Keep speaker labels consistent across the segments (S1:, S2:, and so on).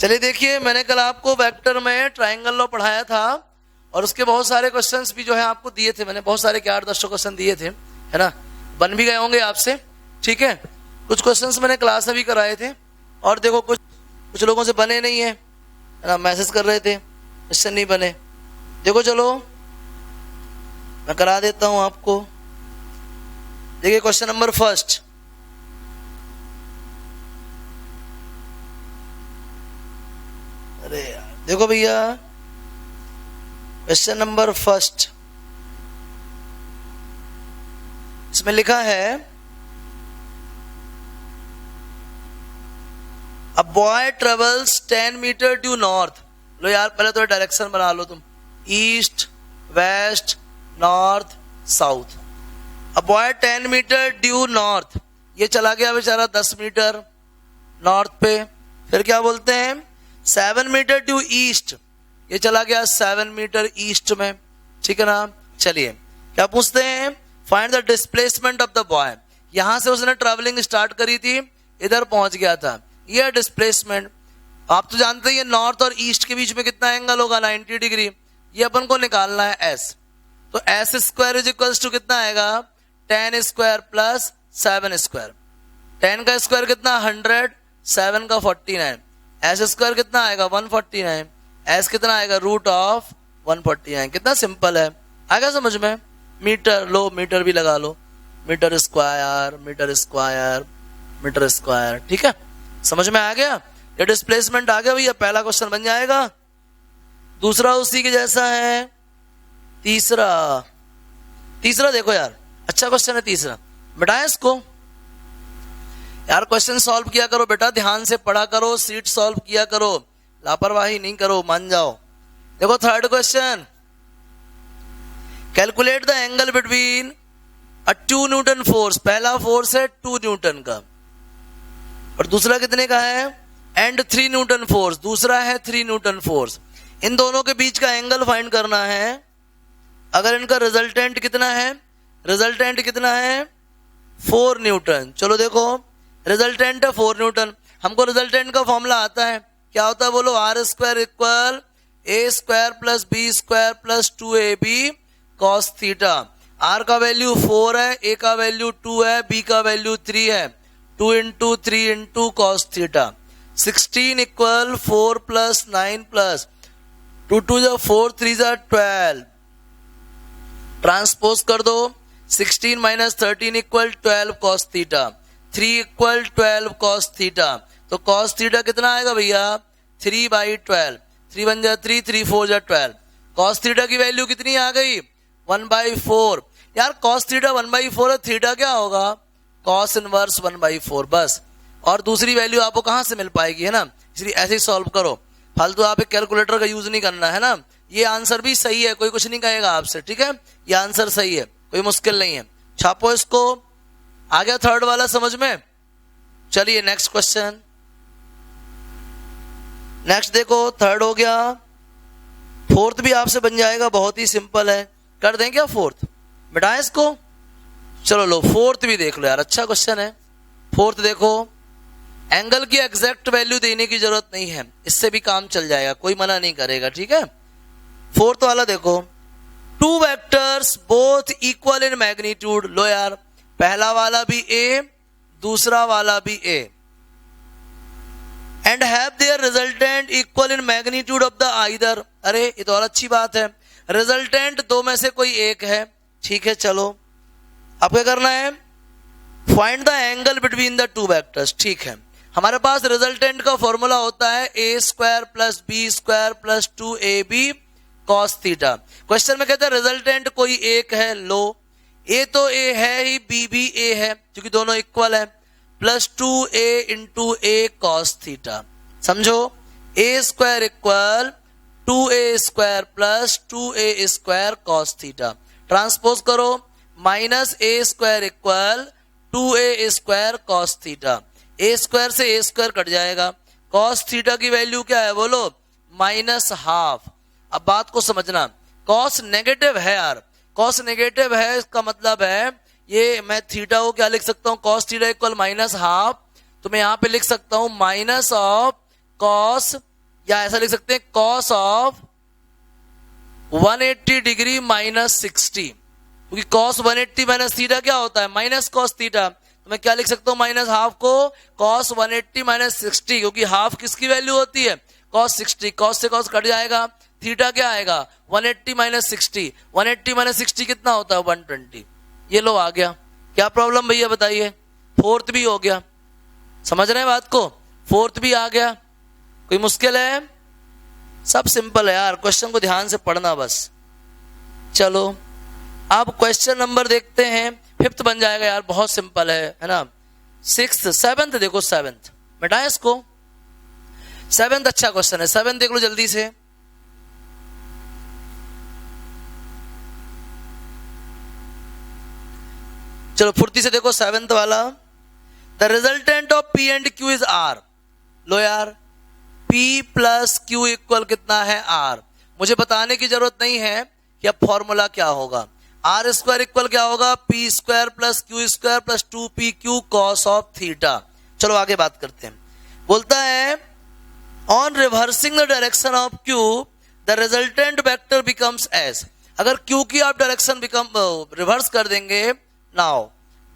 S1: चलिए देखिए, मैंने कल आपको वेक्टर में ट्रायंगल लॉ पढ़ाया था और उसके बहुत सारे क्वेश्चंस भी जो है आपको दिए थे। मैंने बहुत सारे 8-10 क्वेश्चन दिए थे, है ना। बन भी गए होंगे आपसे, ठीक है। कुछ क्वेश्चंस मैंने क्लास में भी कराए थे और देखो कुछ लोगों से बने नहीं है ना, मैसेज कर रहे थे क्वेश्चन नहीं बने। देखो चलो मैं करा देता हूं आपको। देखिए क्वेश्चन नंबर फर्स्ट, अरे देखो भैया क्वेश्चन नंबर फर्स्ट, इसमें लिखा है a boy travels 10 metre due north. लो यार पहले तो डायरेक्शन बना लो तुम, east west north south. A boy 10 metre due north, ये चला गया बेचारा 10 मीटर नॉर्थ पे। फिर क्या बोलते हैं 7 मीटर ड्यू ईस्ट, ये चला गया 7 मीटर ईस्ट में, ठीक है ना। चलिए क्या पूछते हैं, find the displacement of the boy. यहां से उसने ट्रैवलिंग स्टार्ट करी थी, इधर पहुंच गया था, ये डिस्प्लेसमेंट। आप तो जानते हैं ये नॉर्थ और ईस्ट के बीच में कितना एंगल होगा, 90 डिग्री। ये अपन को निकालना है एस, तो S square is equal to कितना आएगा 10 स्क्वायर प्लस 7 स्क्वायर। 10 का स्क्वायर कितना 100, 7 का 49, एस स्क्वायर कितना आएगा 149, एस कितना आएगा रूट ऑफ 149। कितना सिंपल है, आएगा समझ में। मीटर लो, मीटर भी लगा लो, metre square metre square metre square, ठीक है। समझ में आ गया, ये डिस्प्लेसमेंट आ गया भैया, पहला क्वेश्चन बन जाएगा। दूसरा उसी के जैसा है, तीसरा देखो यार अच्छा क्वेश्चन है तीसरा, बेटा इसको यार क्वेश्चन सॉल्व किया करो बेटा, ध्यान से पढ़ा करो, सीट सॉल्व किया करो, लापरवाही नहीं करो, मान जाओ। देखो third question, calculate the angle between a 2 Newton force. पहला फोर्स है 2 न्यूटन का और दूसरा कितने का है एंड 3 न्यूटन फोर्स, दूसरा है 3 न्यूटन फोर्स। इन दोनों के बीच का एंगल फाइंड करना है। अगर इनका रिजल्टेंट कितना है, रिजल्टेंट कितना है 4 न्यूटन। चलो देखो रिजल्टेंट है 4 न्यूटन, हमको रिजल्टेंट का फॉर्मूला आता है, क्या होता है बोलो, R square equal A square plus B square plus 2ab cos theta. R का वैल्यू 4 है, ए का वैल्यू 2 है, बी का वैल्यू 3 है, 2 into 3 into cos theta. 16 equal 4 plus 9 plus 2 2 जा 4 3 जा 12, ट्रांसपोज कर दो। 16 minus 13 equal 12 cos theta, 3 equal 12 cos theta. तो कॉस थीटा कितना आएगा भैया 3/12, 3 1 जा 3, 3 4 जा 12। कॉस थीटा की वैल्यू कितनी आ गई 1/4। यार कॉस थीटा 1/4 है, थीटा क्या होगा कॉस इनवर्स 1/4 बस। और दूसरी वैल्यू आपको कहां से मिल पाएगी, है ना, इसलिए ऐसे ही सॉल्व करो, फालतू आप एक कैलकुलेटर का यूज नहीं करना, है ना। ये आंसर भी सही है, कोई कुछ नहीं कहेगा आपसे, ठीक है। ये आंसर सही है, कोई मुश्किल नहीं है, छापो इसको। आ गया थर्ड वाला समझ में। चलिए नेक्स्ट क्वेश्चन, नेक्स्ट देखो थर्ड हो गया, फोर्थ भी आपसे बन जाएगा, बहुत ही सिंपल है, कर दें क्या फोर्थ, मिटाएं इसको। चलो लो फोर्थ भी देख लो यार, अच्छा क्वेश्चन है। फोर्थ देखो, एंगल की एग्जैक्ट वैल्यू देने की जरूरत नहीं है, इससे भी काम चल जाएगा, कोई मना नहीं करेगा, ठीक है। फोर्थ वाला देखो, 2 vectors both equal in magnitude. लो यार पहला वाला भी ए, दूसरा वाला भी A, and have their resultant equal in magnitude of the either. अरे ये तो और अच्छी बात है, रिजल्टेंट दो में से कोई एक है, ठीक है। चलो अब क्या करना है, find the angle between the 2 vectors, ठीक है। हमारे पास रिजल्टेंट का फॉर्मूला होता है A square plus B square plus 2ab cos theta. Question में कहते हैं रिजल्टेंट कोई एक है, लो ए तो ए है ही, बी भी ए है क्योंकि दोनों इक्वल है, plus 2a into A cos theta. समझो A square equal 2a square plus 2a square cos theta. Transpose करो, minus A square equal 2a square cos theta. A square से ए स्क्वायर कट जाएगा, cos theta की value क्या है बोलो -12। अब बात को समझना, कॉस नेगेटिव है यार, कॉस नेगेटिव है इसका मतलब है ये मैं थीटा को क्या लिख सकता हूं, कॉस थीटा इक्वल -12, तो मैं यहां पे लिख सकता हूं माइनस ऑफ कॉस या ऐसा लिख सकते हैं कॉस ऑफ 180 डिग्री माइनस 60, क्योंकि कॉस 180 माइनस थीटा क्या होता है, माइनस कॉस थीटा। तो मैं क्या लिख सकता हूं, माइनस हाफ को कॉस 180 माइनस 60, क्योंकि हाफ किसकी वैल्यू होती है, कॉस 60। कॉस से कॉस कट जाएगा, थीटा क्या आएगा 180 माइनस 60, 180 माइनस 60 कितना होता है 120। ये लो आ गया। क्या प्रॉब्लम भैया बताइए, फोर्थ भी हो गया, समझ रहे हैं बात को, फोर्थ भी आ गया। कोई मुश्किल है, सब सिंपल है यार, क्वेश्चन को ध्यान से पढ़ना बस। चलो अब क्वेश्चन नंबर देखते हैं, फिफ्थ बन जाएगा यार, बहुत सिंपल है ना। सिक्स्थ, सेवेंथ देखो, सेवेंथ मिटाएं इसको, सेवेंथ अच्छा क्वेश्चन है, सेवेंथ देख लो जल्दी से। चलो फुर्ती से देखो सेवेंथ वाला। The resultant of P and Q is R. लो यार, P प्लस क्यू इक्वल कितना है R। मुझे बताने की जरूरत नहीं है कि अब फॉर्मूला क्या होगा। आर स्क्वायर इक्वल क्या होगा, P square plus Q square plus 2pq cos of theta. चलो आगे बात करते हैं। बोलता है on reversing the direction of Q the resultant vector becomes S. अगर क्यू की आप डायरेक्शन रिवर्स कर देंगे, नाउ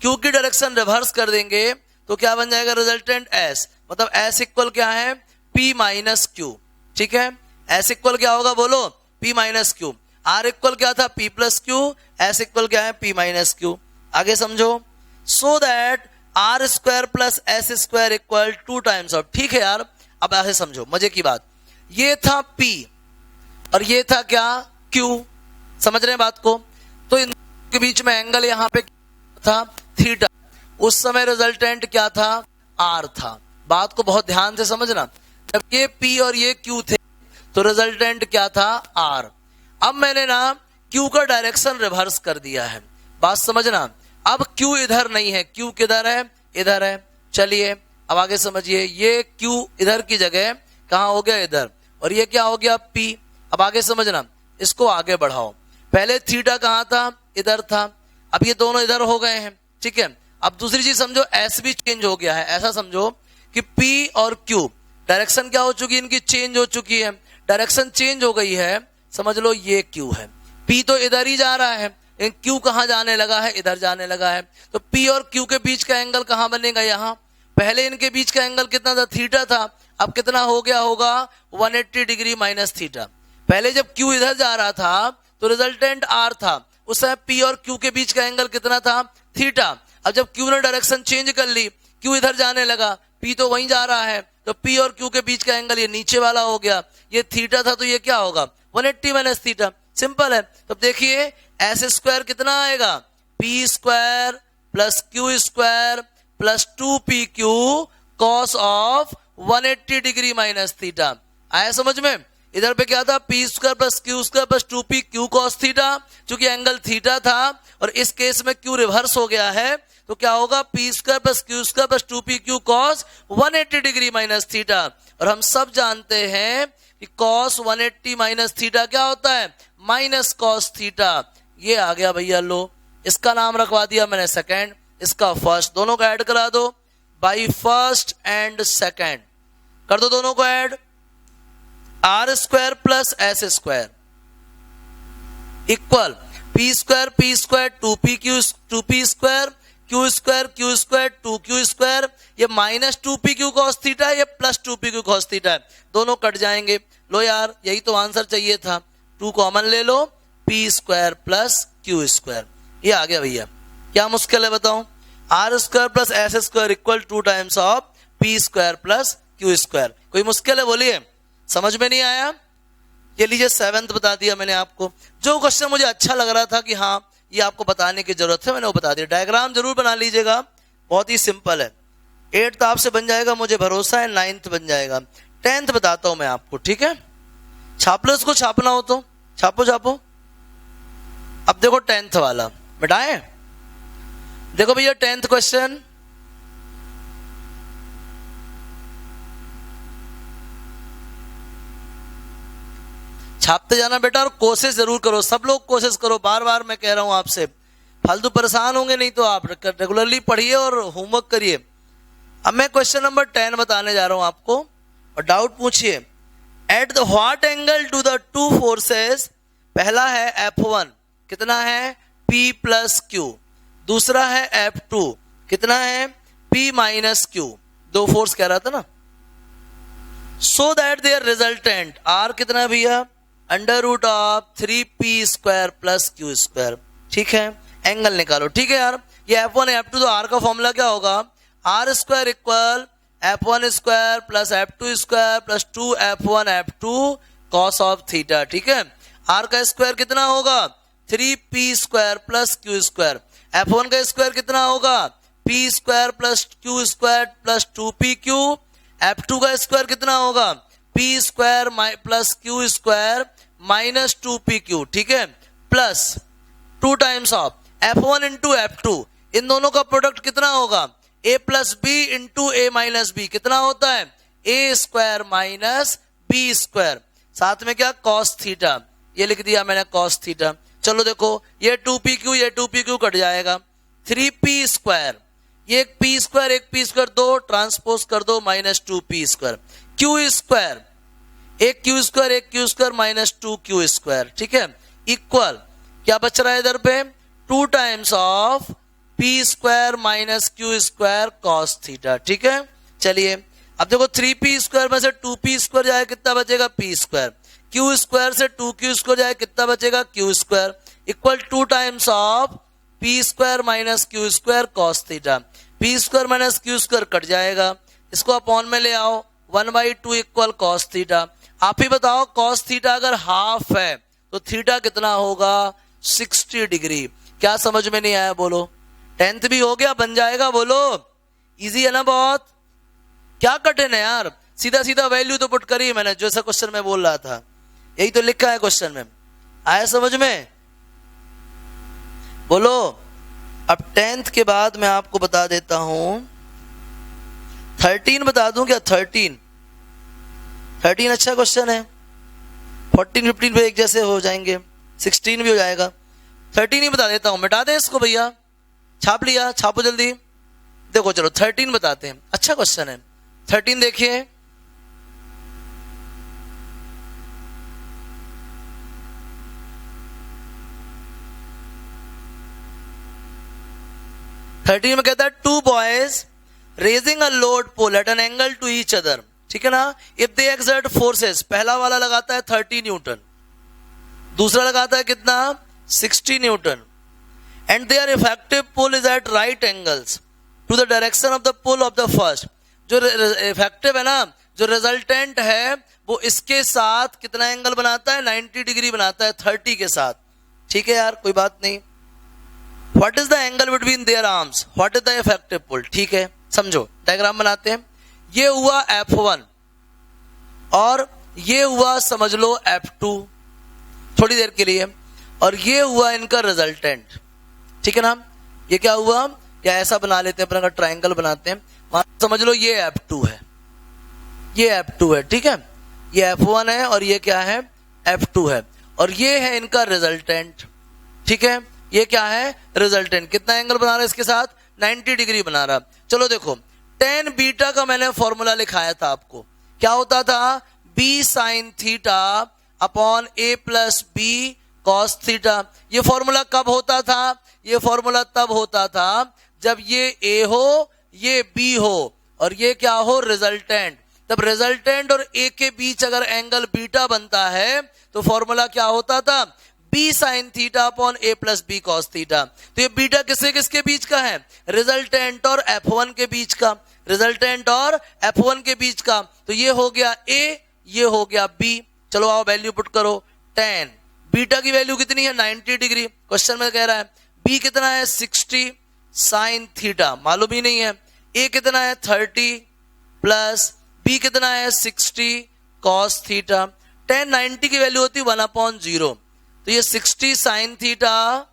S1: क्यू की डायरेक्शन रिवर्स कर देंगे तो क्या बन जाएगा, रिजल्टेंट एस। मतलब एस इक्वल क्या है, P माइनस क्यू। ठीक है, एस इक्वल क्या होगा बोलो, P minus Q. R equal क्या था, P plus Q. S equal क्या है, P माइनस क्यू। आगे समझो, so that R square plus S square equal 2 times of. ठीक है यार, अब ऐसे समझो मजे की बात, ये था P और ये था क्या, Q। समझ रहे हैं बात को। तो इन के बीच में एंगल यहां पे था थीटा, उस समय रिजल्टेंट क्या था, R था। बात को बहुत ध्यान से समझना, जब ये P और ये Q थे तो रिजल्टेंट क्या था, R। अब मैंने ना Q का डायरेक्शन रिवर्स कर दिया है, बात समझना। अब Q इधर नहीं है, Q किधर है, इधर है। चलिए अब आगे समझिए, ये Q इधर की जगह कहां हो गया, इधर, और ये क्या हो गया, P। अब आगे समझना, इसको आगे बढ़ाओ। पहले थीटा कहां था, इधर था, अब ये दोनों इधर हो गए हैं। ठीक है, अब दूसरी चीज समझो, S भी चेंज हो गया है। ऐसा समझो कि P और Q डायरेक्शन क्या हो चुकी है, इनकी चेंज हो चुकी है, डायरेक्शन चेंज हो गई है। समझ लो ये Q है, P तो इधर ही जा रहा है, Q कहां जाने लगा है, इधर जाने लगा है। तो P और Q के बीच का एंगल कहां बनेगा, यहां। पहले इनके बीच का एंगल कितना था, थीटा था, अब कितना हो गया होगा, 180 डिग्री माइनस थीटा। पहले जब Q इधर जा रहा था तो रिजल्टेंट R था, उस समय P और Q के बीच का एंगल कितना था, थीटा। अब जब Q ने डायरेक्शन चेंज कर ली, Q इधर जाने लगा, P तो वहीं जा रहा है, तो P और Q के बीच का एंगल ये नीचे वाला हो गया। ये थीटा था तो ये क्या होगा, 180 माइनस थीटा। सिंपल है। तो देखिए एस स्क्वायर कितना आएगा, P square plus Q square plus 2pq cos of 180 degree minus theta. आया समझ में। इधर पे क्या था, P square plus Q square plus 2pq cos theta, क्योंकि एंगल थीटा था, और इस केस में Q रिवर्स हो गया है तो क्या होगा, P square plus Q square plus 2pq cos 180 degree minus theta. और हम सब जानते हैं कि कॉस 180 माइनस थीटा क्या होता है, माइनस कॉस थीटा। ये आ गया भैया, लो इसका नाम रखवा दिया मैंने सेकंड, इसका फर्स्ट, दोनों का ऐड करा दो बाई फर्स्ट एंड सेकंड, कर दो दोनों को add. R square plus S square equal P square 2pq 2p square Q square 2q square, ये माइनस 2pq कॉस थीटा, ये प्लस 2pq कॉस थीटा है, दोनों कट जाएंगे। लो यार यही तो आंसर चाहिए था, 2 कॉमन ले लो, P square plus Q square, ये आ गया भैया। क्या मुश्किल है बताओ, R square plus S square equal 2 times of P square plus Q square. कोई मुश्किल है बोलिए, समझ में नहीं आया। ये लीजिए सेवेंथ बता दिया मैंने आपको। जो क्वेश्चन मुझे अच्छा लग रहा था कि हाँ ये आपको बताने की जरूरत है, मैंने वो बता दिया। डायग्राम जरूर बना लीजिएगा, बहुत ही सिंपल है। 8th आपसे बन जाएगा, मुझे भरोसा है। 9th बन जाएगा। 10th बताता हूं मैं आपको, ठीक है। छाप लो, इसको छापना हो तो छापो छापो। अब देखो 10th वाला मिटाएं। देखो भैया 10th क्वेश्चन, छापते जाना बेटा, और कोशिश जरूर करो, सब लोग कोशिश करो, बार बार मैं कह रहा हूं आपसे। फालतू परेशान होंगे नहीं तो आप रेगुलरली पढ़िए और होमवर्क करिए। अब मैं क्वेश्चन नंबर 10 बताने जा रहा हूं आपको, और डाउट पूछिए। At the what angle to the two forces, पहला है F1 कितना है P प्लस Q, दूसरा है F2 कितना है P माइनस Q, दो फोर्स कह रहा था ना। So that their resultant R कितना है भैया under root of 3P square plus Q square, ठीक है। एंगल निकालो, ठीक है यार। ये F1 F2, तो R का फॉर्मूला क्या होगा, R square equal F1 square plus F2 square plus 2F1 F2 cos of theta, ठीक है। R का स्क्वायर कितना होगा 3P square plus Q square, F1 का स्क्वायर कितना होगा P square plus Q square plus 2PQ, F2 का square कितना होगा P square plus Q square minus 2PQ, ठीक है, plus 2 times of F1 into F2, इन दोनों का प्रोडक्ट कितना होगा A plus B into A minus B, कितना होता है A square minus B square, साथ में क्या कॉस थीटा, ये लिख दिया मैंने कॉस थीटा। चलो देखो ये 2PQ कट जाएगा, 3P स्क्वायर, ये एक P स्क्वायर एक P स्क्वायर दो ट्रांसपोज कर दो minus 2P square, Q square एक Q स्क्वायर एक Q square minus 2Q square, ठीक है, इक्वल क्या बच रहा है इधर पे 2 times of P square minus Q square cos theta, ठीक है। चलिए अब देखो 3P स्क्वायर में से 2P स्क्वायर जाए कितना बचेगा P स्क्वायर, Q स्क्वायर से 2Q स्क्वायर जाए कितना बचेगा Q square, equal 2 times of P square minus Q square cos theta, P square minus Q square cut जाएगा, इसको अपॉन में ले आओ 1/2 इक्वल कॉस थीटा। आप ही बताओ कॉस थीटा अगर हाफ है तो थीटा कितना होगा 60 डिग्री। क्या समझ में नहीं आया बोलो, 10th भी हो गया बन जाएगा बोलो, इजी है ना बहुत, क्या कठिन है यार, सीधा सीधा वैल्यू तो पुट करी मैंने, जैसा क्वेश्चन में बोल रहा था यही तो लिखा है क्वेश्चन में, आया समझ में बोलो। अब 10th के बाद मैं आपको बता देता हूं 13 बता दूं क्या, 13 अच्छा क्वेश्चन है, 14 15 पे एक जैसे हो जाएंगे, 16 भी हो जाएगा, 13 ही बता देता हूं, मिटा दें इसको भैया, छाप लिया छापो जल्दी, देखो चलो 13 बताते हैं, अच्छा क्वेश्चन है 13 देखिए। में कहता है 2 boys raising a load pull at an angle to each other, ठीक है ना। इफ दे एक्सर्ट फोर्सेस, पहला वाला लगाता है 30 न्यूटन, दूसरा लगाता है कितना 60 newton, and their effective pull is at right angles to the direction of the pull of the first. जो इफेक्टिव है ना, जो रिजल्टेंट है वो इसके साथ कितना एंगल बनाता है 90 डिग्री बनाता है 30 के साथ, ठीक है यार कोई बात नहीं। What is the angle between their arms, what is the effective pull, ठीक है समझो, डायग्राम बनाते हैं। ये हुआ F1 और ये हुआ समझ लो F2 थोड़ी देर के लिए, और ये हुआ इनका रिजल्टेंट, ठीक है ना। ये क्या हुआ, या ऐसा बना लेते हैं अपना ट्राइंगल बनाते हैं, समझ लो ये F2 है, ये F2 है, ठीक है, ये F1 है और ये क्या है F2 है, और ये है इनका रिजल्टेंट, ठीक है। ये क्या है रिजल्टेंट, कितना एंगल बना रहा है इसके साथ 90 डिग्री बना रहा। चलो देखो tan बीटा का मैंने फॉर्मूला लिखाया था आपको, क्या होता था B sin theta upon A plus B cos theta. ये फॉर्मूला कब होता था, ये फॉर्मूला तब होता था जब ये A हो ये B हो और ये क्या हो रिजल्टेंट, तब रिजल्टेंट और A के बीच अगर एंगल बीटा बनता है तो फॉर्मूला क्या होता था B sin theta upon A plus B cos theta. तो ये बीटा किससे किसके बीच का है, रिजल्टेंट और F1 के बीच का, रिजल्टेंट और F1 के बीच का, तो ये हो गया A ये हो गया B। चलो आओ वैल्यू पुट करो, tan बीटा की वैल्यू कितनी है 90 डिग्री, क्वेश्चन में कह रहा है, B कितना है 60 sin थीटा मालूम ही नहीं है, A कितना है 30 प्लस B कितना है 60 cos थीटा, tan 90 की वैल्यू होती है 1/0, तो ये 60 sin theta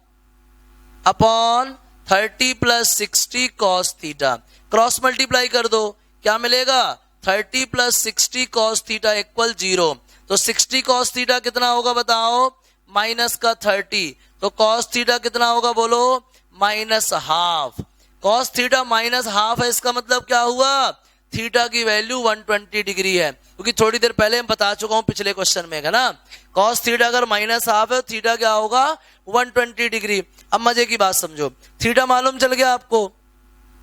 S1: upon 30 plus 60 cos theta, cross multiply कर दो क्या मिलेगा 30 प्लस 60 cos थीटा इक्वल 0, तो 60 cos थीटा कितना होगा बताओ माइनस का 30, तो cos थीटा कितना होगा बोलो minus half, cos theta minus half है, इसका मतलब क्या हुआ थीटा की वैल्यू 120 डिग्री है, क्योंकि थोड़ी देर पहले हम बता चुका हूं पिछले क्वेश्चन में, है ना। कॉस थीटा अगर -हाफ है, थीटा क्या होगा 120 डिग्री। अब मजे की बात समझो, थीटा मालूम चल गया आपको,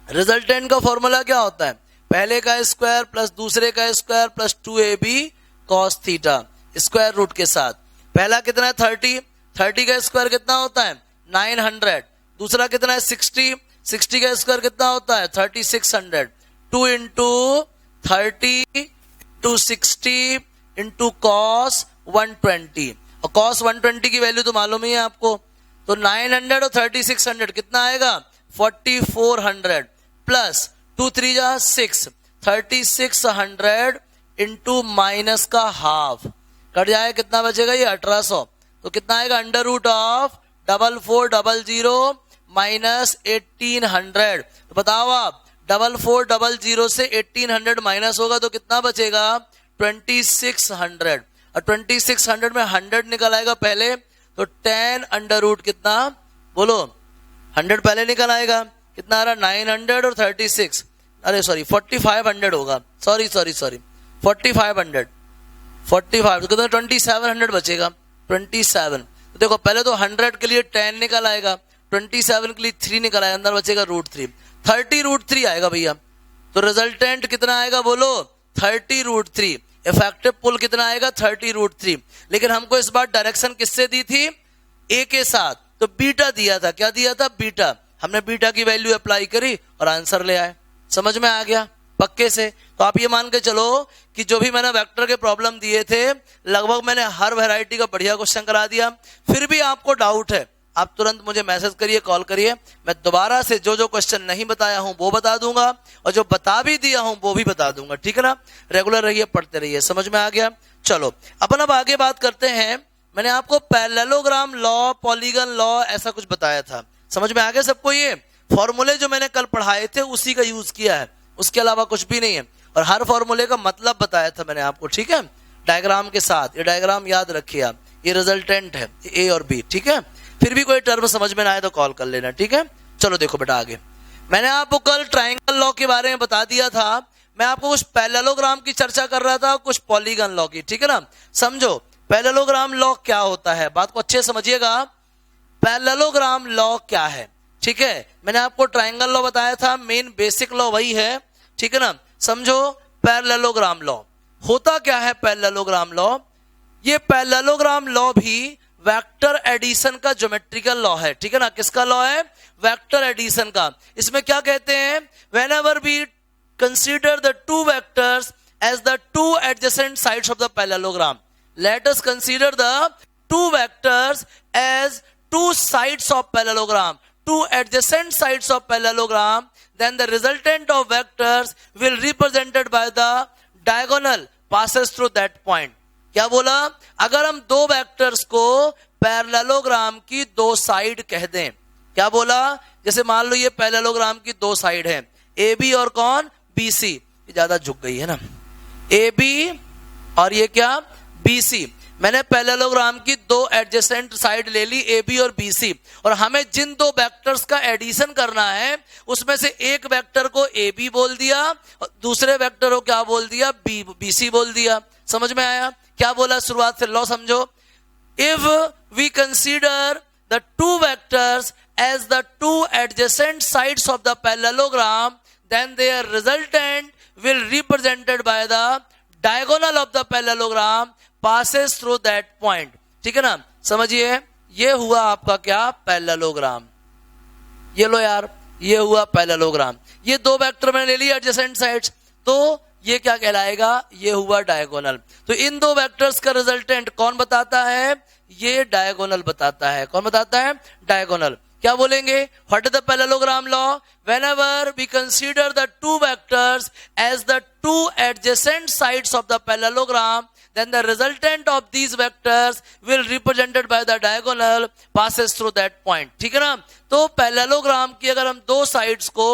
S1: रिजल्टेंट का फॉर्मूला क्या होता है, पहले का स्क्वायर प्लस दूसरे का square plus 2ab cos theta square root के साथ। पहला कितना है 30, 30 का स्क्वायर कितना होता है 900, दूसरा कितना है 60, 60 का स्क्वायर कितना होता है 3600, 2 इंटू 30 टू 60 इंटू कॉस 120, और कॉस 120 की वैल्यू तो मालूम ही है आपको, तो 900 और 3600 कितना आएगा 4400 प्लस 2 3 जा 6, 3600 इंटू माइनस का हाफ कट जाए, कितना बचेगा ये 1800, तो कितना आएगा अंडर रूट ऑफ 4400 माइनस 1800। तो बताओ आप 4400 से 1800 माइनस होगा तो कितना बचेगा 2600, और 2600 में 100 निकल आएगा पहले, तो 10 अंडर रूट कितना बोलो 100 पहले निकल आएगा, कितना आ रहा 900 और 36, अरे सॉरी 4500 होगा, सॉरी 4500 45 तो कितना 2700 बचेगा 27। तो देखो पहले तो 100 के लिए 10 निकल आएगा, 27 के लिए 3 निकल आएगा, अंदर बचेगा √3, 30√3 आएगा भैया। तो रिजल्टेंट कितना आएगा बोलो 30√3, इफेक्टिव पुल कितना आएगा 30√3। लेकिन हमको इस बार डायरेक्शन किससे दी थी ए के साथ, तो बीटा दिया था, क्या दिया था बीटा, हमने बीटा की वैल्यू अप्लाई करी और आंसर ले आए, समझ में आ गया पक्के से। तो आप ये मान के चलो कि जो भी मैंने वेक्टर के प्रॉब्लम दिए थे लगभग मैंने हर वैरायटी का बढ़िया क्वेश्चन करा दिया। फिर भी आपको डाउट है आप तुरंत मुझे मैसेज करिए, कॉल करिए, मैं दोबारा से जो जो क्वेश्चन नहीं बताया हूं वो बता दूंगा और जो बता भी दिया हूं वो भी बता दूंगा, ठीक है ना। रेगुलर रहिए, पढ़ते रहिए, समझ में आ गया। चलो अपन अब आगे बात करते हैं। मैंने आपको पैरेललोग्राम लॉ, पॉलीगन लॉ ऐसा कुछ बताया था, समझ में आ गया सबको। ये फॉर्मूले जो मैंने कल पढ़ाए थे उसी का यूज किया है, उसके अलावा कुछ भी नहीं है, और हर फॉर्मूले का मतलब बताया था मैंने आपको, ठीक है, डायग्राम के साथ। ये डायग्राम याद रखिए आप, ये रिजल्टेंट है ए और बी, ठीक है। फिर भी कोई टर्म समझ में ना आए तो कॉल कर लेना, ठीक है। चलो देखो बेटा आगे, मैंने आपको कल ट्राइंगल लॉ के बारे में बता दिया था, मैं आपको कुछ पैरेललोग्राम की चर्चा कर रहा था, कुछ पॉलीगन लॉ की, ठीक है ना। समझो पैरेललोग्राम लॉ क्या होता है, बात को अच्छे समझिएगा। पैरेललोग्राम लॉ क्या है, ठीक है। मैंने आपको ट्राइंगल लॉ बताया था, मेन बेसिक लॉ वही है, ठीक है ना। समझो पैरेललोग्राम लॉ होता क्या है। पैरेललोग्राम लॉ, ये पैरेललोग्राम लॉ भी वेक्टर एडिशन का ज्योमेट्रिकल लॉ है, ठीक है ना। किसका लॉ है, वेक्टर एडिशन का। इसमें क्या कहते हैं, whenever we consider the two vectors as the two adjacent sides of the parallelogram, let us consider the two vectors as two sides of parallelogram, two adjacent sides of parallelogram, then the resultant of vectors will represented by the diagonal passes through that point। क्या बोला, अगर हम दो vectors को parallelogram की दो side कह दें, क्या बोला, जैसे मान लो ये पैरेललोग्राम की दो साइड है, ए बी और कौन बी सी, ये ज्यादा झुक गई है ना, ए बी और ये क्या बी सी। मैंने पैरेललोग्राम की दो एडजेसेंट साइड ले ली ए बी और बी सी, और हमें जिन दो वेक्टर्स का एडिशन करना है उसमें से एक वेक्टर को ए बी बोल दिया और दूसरे वेक्टर को क्या बोल दिया बी सी बोल दिया। समझ में आया क्या बोला, शुरुआत से लॉ समझो। If we consider the two vectors as the two adjacent sides of the parallelogram, then their resultant will represented by the diagonal of the parallelogram passes through that point, ठीक है ना। समझिए ये हुआ आपका क्या पैरेललोग्राम, ये लो यार ये हुआ पैरेललोग्राम। ये दो वेक्टर मैंने ले लिया एडजेसेंट साइड्स, तो ये क्या कहलाएगा, ये हुआ डायगोनल। तो इन दो वेक्टर्स का रिजल्टेंट कौन बताता है, ये डायगोनल बताता है। कौन बताता है, डायगोनल। क्या बोलेंगे, what is the parallelogram law, whenever we consider the two vectors as the two adjacent sides of the parallelogram, then the resultant of these vectors will represented by the diagonal passes through that point, ठीक है ना। तो parallelogram की अगर हम दो sides को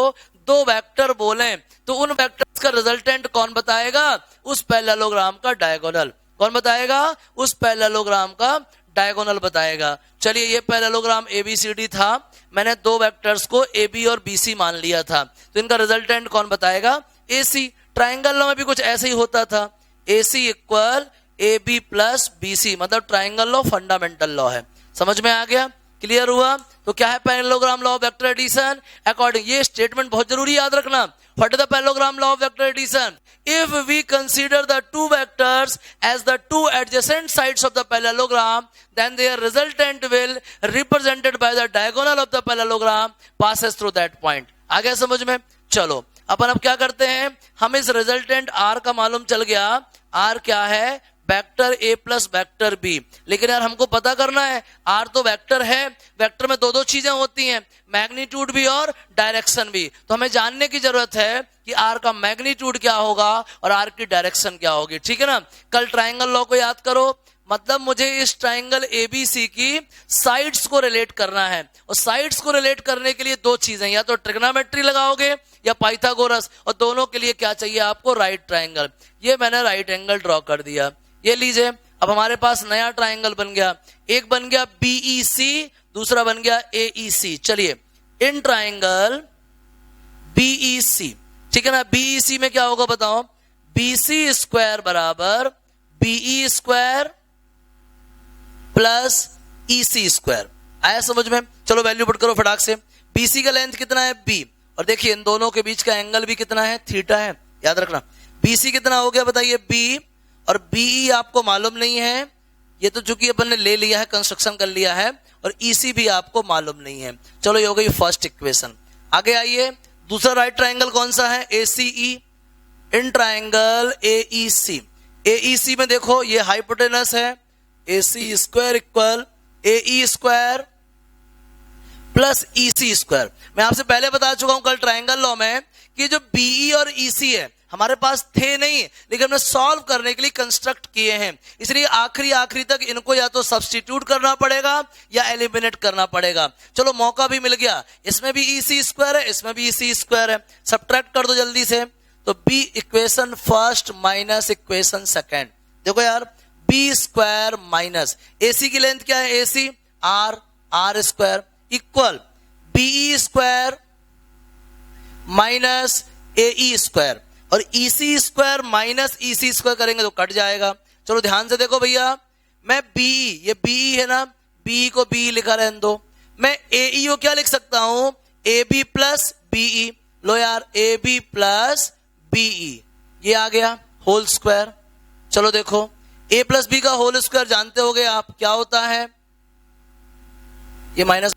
S1: दो वेक्टर बोलें तो उन वेक्टर्स का रिजल्टेंट कौन बताएगा, उस पैरेललोग्राम का डायगोनल। कौन बताएगा, उस पैरेललोग्राम का डायगोनल बताएगा। चलिए ये पैरेललोग्राम ABCD था, मैंने दो वेक्टर्स को AB और BC मान लिया था, तो इनका रिजल्टेंट कौन बताएगा, AC, ट्राइंगल लॉ में भी कुछ ऐसे ही होता था, AC equal AB plus BC, मतलब ट्राइंगल लॉ फंडामेंटल लॉ है। समझ में आ गया? क्लियर हुआ? तो क्या है parallelogram law of vector addition? According, ये स्टेटमेंट बहुत जरूरी याद रखना। What is the parallelogram law of vector addition? If we consider the two vectors as the two adjacent sides of the parallelogram, then their resultant will represented by the diagonal of the parallelogram passes through that point. आ गया समझ में? चलो अपन अब क्या करते हैं, हम इस रिजल्टेंट R का मालूम चल गया। R क्या है? Vector A plus vector B। लेकिन यार हमको पता करना है, R तो वेक्टर है, वेक्टर में दो दो चीजें होती हैं, मैग्नीट्यूड भी और डायरेक्शन भी। तो हमें जानने की जरूरत है कि R का मैग्नीट्यूड क्या होगा और R की डायरेक्शन क्या होगी। ठीक है ना? कल ट्राइंगल लॉ को याद करो, मतलब मुझे इस ट्राइंगल ABC की साइड्स को रिलेट करना है, और साइड्स को रिलेट करने के लिए दो चीजें, या तो ट्रिग्नोमेट्री लगाओगे या पाइथागोरस, और दोनों के लिए क्या चाहिए आपको? Right triangle. ये मैंने राइट एंगल ड्रॉ कर दिया, ये लीजिए। अब हमारे पास नया ट्राइंगल बन गया, एक बन गया BEC, दूसरा बन गया AEC। चलिए, इन ट्राइंगल BEC, ठीक है ना, BEC में क्या होगा बताओ? BC स्क्वायर बराबर BE square plus EC square. आया समझ में? चलो वैल्यू पुट करो फटाक से। BC का लेंथ कितना है? B, और देखिए इन दोनों के बीच का एंगल भी कितना है? थीटा है, याद रखना। BC कितना हो गया बताइए? B, और BE आपको मालूम नहीं है, ये तो चूंकि अपन ने ले लिया है, कंस्ट्रक्शन कर लिया है, और EC भी आपको मालूम नहीं है। चलो ये हो गई फर्स्ट इक्वेशन। आगे आइए, दूसरा राइट ट्राइंगल कौन सा है? ACE। In triangle AEC, AEC में देखो ये हाइपोटेनस है, AC square equal AE square plus EC square. मैं आपसे पहले बता चुका हूं कल ट्राइंगल लॉ में कि जो BE और EC है हमारे पास थे नहीं, लेकिन हमने सॉल्व करने के लिए कंस्ट्रक्ट किए हैं, इसलिए आखिरी तक इनको या तो सब्स्टिट्यूट करना पड़ेगा या एलिमिनेट करना पड़ेगा। चलो मौका भी मिल गया, इसमें भी EC स्क्वायर है, इसमें भी EC स्क्वायर है, सब्ट्रैक्ट कर दो जल्दी से। तो B equation first minus equation second. देखो यार, B स्क्वायर माइनस AC की लेंथ क्या है? AC R square equal BE square minus AE square, और EC square minus EC square करेंगे तो कट जाएगा। चलो ध्यान से देखो भैया, मैं BE, ये BE है ना, BE को BE लिखा रहने दो। मैं AE को क्या लिख सकता हूं? AB plus BE। लो यार, AB प्लस BE, ये आ गया होल स्क्वायर। चलो देखो, A प्लस B का होल स्क्वायर जानते होगे आप, क्या होता है? ये minus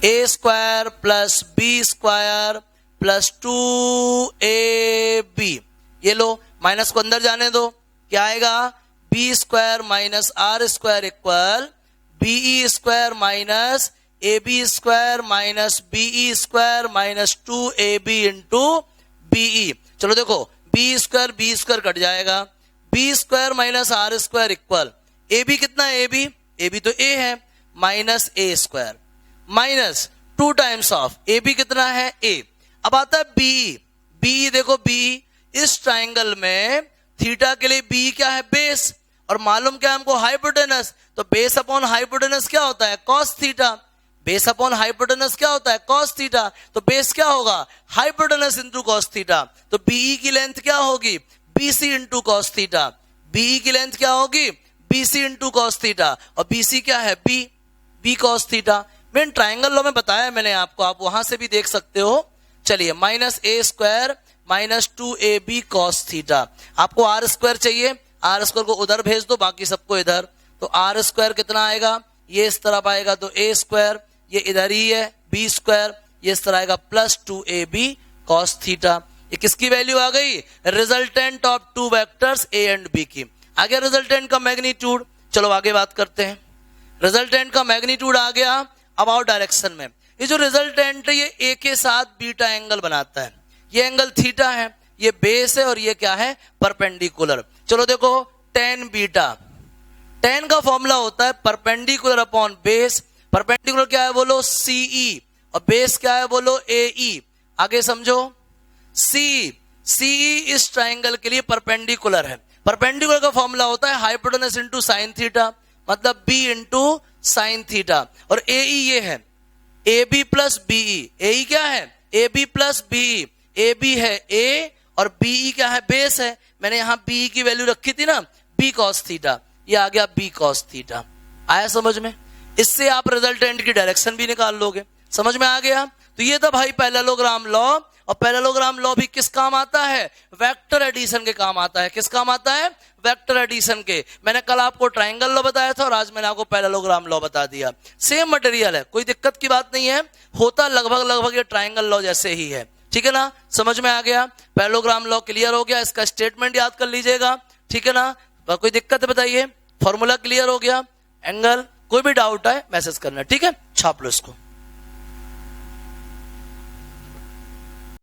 S1: A square plus B square plus 2AB। ये लो, माइनस को अंदर जाने दो, क्या आएगा? B square minus R square equal BE square minus AB square minus BE square minus 2AB into BE। चलो देखो, B स्क्वायर कट जाएगा, B square minus R square equal AB कितना है? AB तो A है, minus A square minus 2 times of AB कितना है? A। अब आता है BE देखो, BE इस ट्राइंगल में थीटा के लिए BE क्या है? बेस, और मालूम क्या है हमको? हाइपोटेनस। तो बेस अपॉन हाइपोटेनस क्या होता है? Cos theta. Base upon hypotenuse क्या होता है? Cos theta. तो बेस क्या होगा? Hypotenuse into cos theta. तो BE की लेंथ क्या होगी? BC into cos theta. BE की लेंथ क्या होगी? BC इंटू कॉस थीटा, और BC क्या है? B cos theta. मैं ट्राइंगल लॉ में बताया मैंने आपको, आप वहां से भी देख सकते हो। चलिए, minus A square minus 2AB cos theta. आपको R स्क्वायर चाहिए, R स्क्वायर को उधर भेज दो, बाकी सबको इधर। तो R स्क्वायर कितना आएगा? ये इस तरफ आएगा, तो A स्क्वायर ये इधर ही है, B स्क्वायर ये इस तरह आएगा प्लस 2AB कॉस थीटा। ये किसकी वैल्यू आ गई? Resultant of two vectors A and B की। आगे रिजल्टेंट का मैग्नीट्यूड, चलो आगे बात करते हैं। रिजल्टेंट का मैग्नीट्यूड आ गया। अब आओ डायरेक्शन में। ये जो रिजल्टेंट है ये A के साथ बीटा एंगल बनाता है, ये एंगल थीटा है, ये बेस है, और ये क्या है? परपेंडिकुलर। चलो देखो, tan बीटा, tan का फॉर्मूला होता है परपेंडिकुलर अपॉन बेस। परपेंडिकुलर क्या है बोलो? CE, और बेस क्या है बोलो? AE। आगे समझो, CE इस ट्राइंगल के लिए परपेंडिकुलर है। परपेंडिकुलर का फॉर्मूला होता है हाइपोटेनस इंटू साइन थीटा, मतलब B इंटू साइन थीटा, और AE ये है AB प्लस BE। AE क्या है? AB plus BE। AB है A और बीई क्या है, बेस है। मैंने यहां बीई की वैल्यू रखी थी ना, बी कॉस थीटा, ये आ गया बी कॉस थीटा। आया समझ में? इससे आप रिजल्टेंट की डायरेक्शन भी निकाल लोगे। समझ में आ गया? तो ये था भाई पैरेललोग्राम लॉ। और पैरेललोग्राम लॉ भी किस काम आता है? वेक्टर एडिशन के काम आता है। किस काम आता है? वेक्टर एडिशन के। मैंने कल आपको ट्राइंगल लॉ बताया था और आज मैंने आपको पैरेललोग्राम लॉ बता दिया। सेम मटेरियल है, कोई दिक्कत की बात नहीं है, होता लगभग ये ट्राइंगल लॉ जैसे ही है। ठीक है ना? समझ में आ गया? पैरेललोग्राम लॉ क्लियर हो गया, इसका स्टेटमेंट याद कर लीजिएगा। ठीक है ना? कोई दिक्कत है बताइए? फॉर्मूला क्लियर हो गया? एंगल, कोई भी डाउट है मैसेज करना। ठीक है, छाप लो इसको।